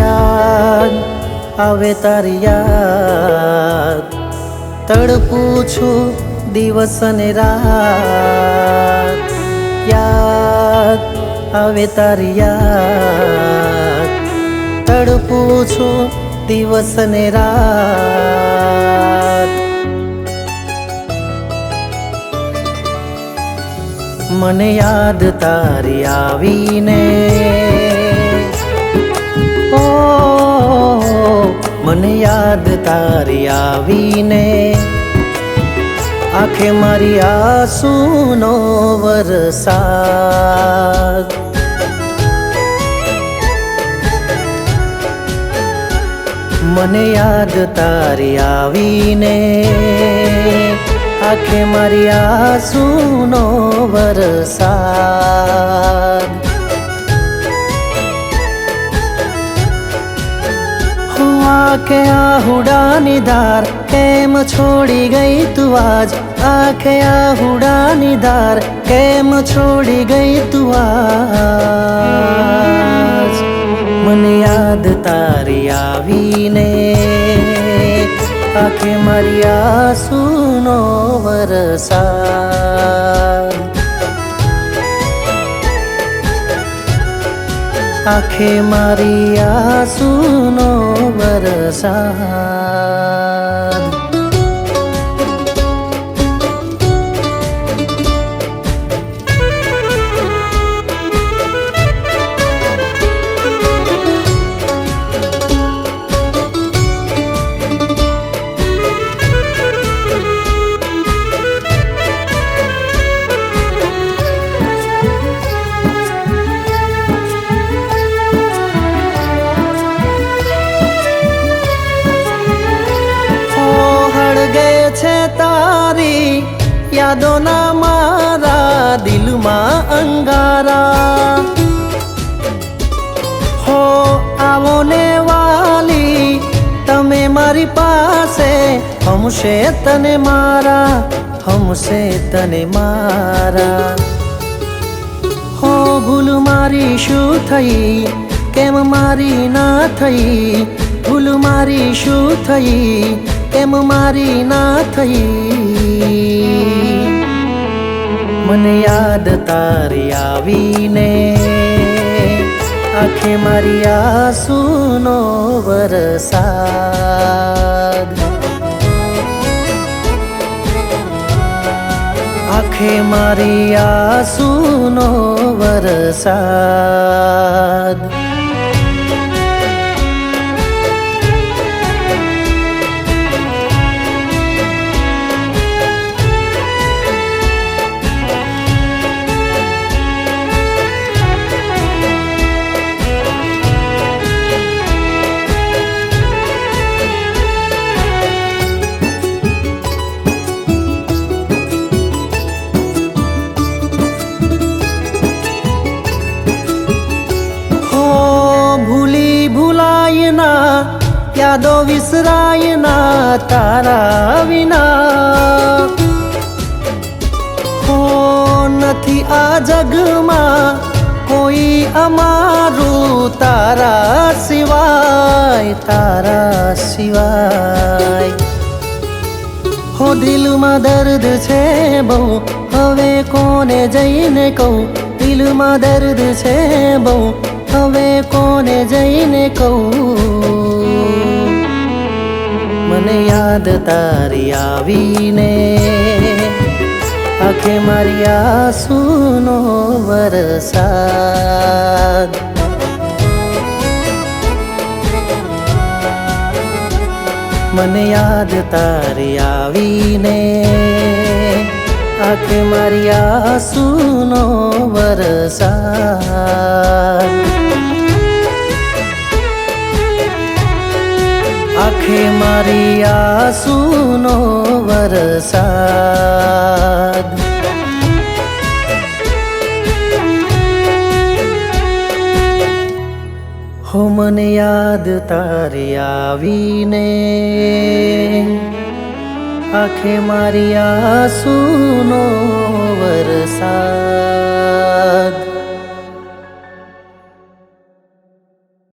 યાદ આવે તારી યાદ, તડપું છું દિવસ ને રાત. યાદ આવે તારી યાદ, તડપું છું દિવસ ને રાત. મને યાદ તારી આવીને, ઓ મને યાદ તારી આવીને, આંખે મારી આંસુનો વરસાદ. મને યાદ તારી આવીને, આંખે મારી આંસુનો વરસાદ. આંખે આહુડાની ધાર કેમ છોડી ગઈ તું આજ, આંખે આહુડાની ધાર કેમ છોડી ગઈ તું આજ. મને યાદ તારી આવીને, આંખે મારી આંસુનો વરસાદ. આંખે મારી આંસુનો વરસાદ. છે તારી યાદોના મારા દિલમાં અંગારા. હો આવો ને વાલી તમે મારી પાસે, હમશે તને મારા, હમશે તને મારા. હો ભૂલ મારી શું થઈ, કેમ મારી ના થઈ, ભૂલ મારી શું થઈ, કેમ મારી ના થઈ. મને યાદ તારી આવીને, આંખે મારી આંસુનો વરસાદ. આંખે મારી આંસુનો વરસાદ. ભૂલાય ના યાદો વિસરાય ના તારા વિના. હો નથી આ જગમાં કોઈ અમારું તારા સિવાય, તારા સિવાય. હો દિલમાં દર્દ છે બહુ, હવે કોને જઈને કહું, દિલમાં દર્દ છે બહુ, હવે કોને જઈને કહું. મને યાદ તારી આવીને, આંખે મારી આંસુનો વરસાદ. મને યાદ તારી આવીને, આંખે મારી આંસુનો વરસાદ. આંખે મારી આંસુનો વરસાદ. હો મને યાદ તારી આવીને, આંખે મારી આંસુનો વરસાદ.